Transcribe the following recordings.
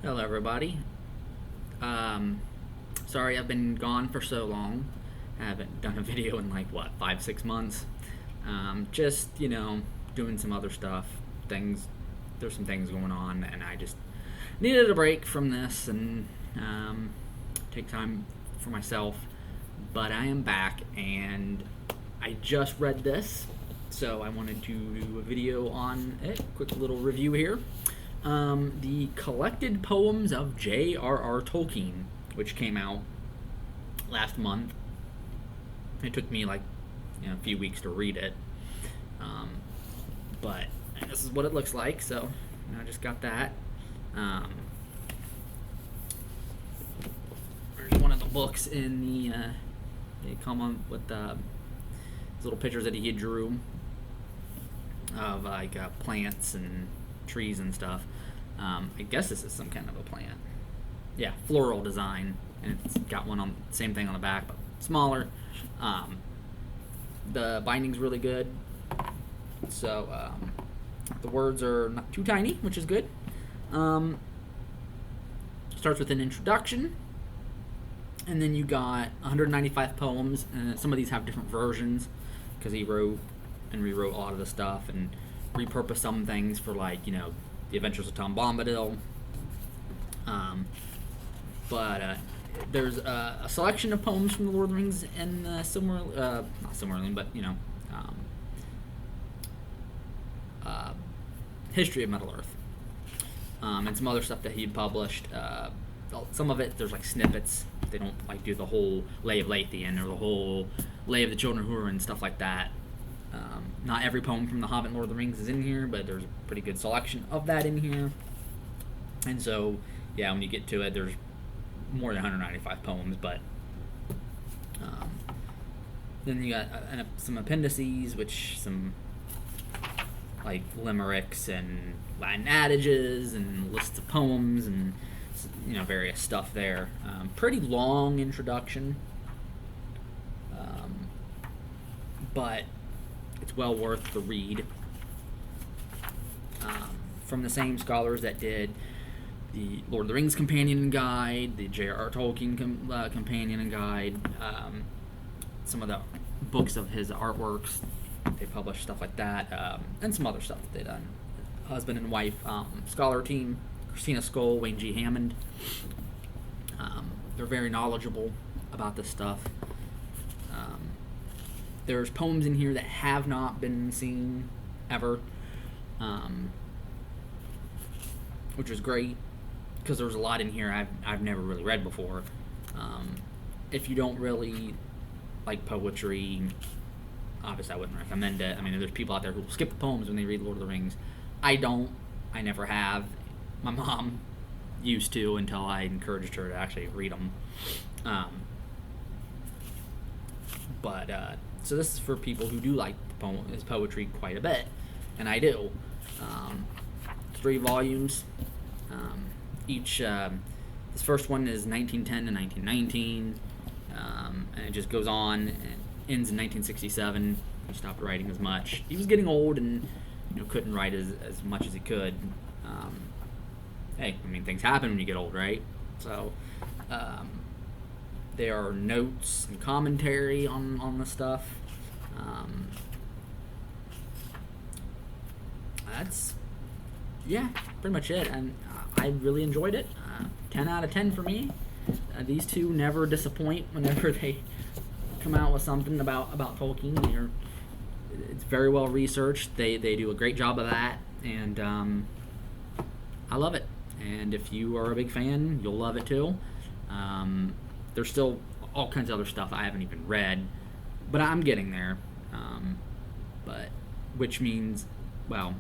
Hello, everybody. Sorry I've been gone for so long. I haven't done a video in like, what, 5, 6 months? Just, doing some other stuff. Things, there's some things going on, and I just needed a break from this and take time for myself. But I am back, and I just read this, so I wanted to do a video on it. Quick little review here. The Collected Poems of J.R.R. Tolkien, which came out last month. It took me like a few weeks to read it, but this is what it looks like. So I just got that. There's one of the books in the. They come on with little pictures that he drew of like plants and trees and stuff. I guess this is some kind of a plant. Yeah, floral design, and it's got one on same thing on the back, but smaller. The binding's really good, so the words are not too tiny, which is good. Starts with an introduction, and then you got 195 poems, and some of these have different versions because he wrote and rewrote a lot of the stuff and repurposed some things for the Adventures of Tom Bombadil. But there's a selection of poems from the Lord of the Rings and not Silmarillion, but History of Middle Earth, and some other stuff that he'd published. Some of it there's like snippets. They don't like do the whole Lay of Lathian or the whole Lay of the Children of Hurin and stuff like that. Not every poem from The Hobbit and Lord of the Rings is in here, but there's a pretty good selection of that in here. And so, yeah, when you get to it, there's more than 195 poems, but then you got some appendices, which some like limericks and Latin adages and lists of poems and various stuff there. Pretty long introduction, but it's well worth the read. From the same scholars that did the Lord of the Rings Companion Guide, the J.R.R. Tolkien Companion and Guide, some of the books of his artworks, they published stuff like that, and some other stuff that they done. Husband and wife scholar team, Christina Skoll, Wayne G. Hammond. They're very knowledgeable about this stuff. There's poems in here that have not been seen ever, which is great because there's a lot in here I've never really read before. If you don't really like poetry, obviously I wouldn't recommend it. I mean, there's people out there who will skip the poems when they read Lord of the Rings. I don't. I never have. My mom used to until I encouraged her to actually read them. So this is for people who do like his poetry quite a bit, and I do. 3 volumes. Each this first one is 1910 to 1919, and it just goes on and ends in 1967. He stopped writing as much. He was getting old and couldn't write as much as he could. Hey, I mean, things happen when you get old, right? So there are notes and commentary on the stuff. That's pretty much it, and I really enjoyed it. 10 out of 10 for me. These two never disappoint whenever they come out with something about Tolkien. It's very well researched. They do a great job of that, and I love it. And if you are a big fan, you'll love it too. There's still all kinds of other stuff I haven't even read, but I'm getting there. Which means, well,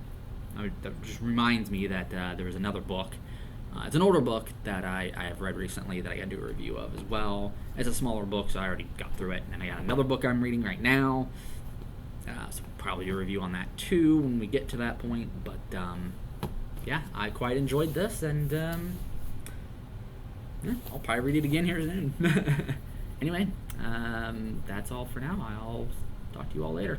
that just reminds me that there was another book. It's an older book that I have read recently that I got to do a review of as well. It's a smaller book, so I already got through it. And I got another book I'm reading right now, so we'll probably do a review on that too when we get to that point. But yeah, I quite enjoyed this, and I'll probably read it again here soon. Anyway, that's all for now. I'll talk to you all later.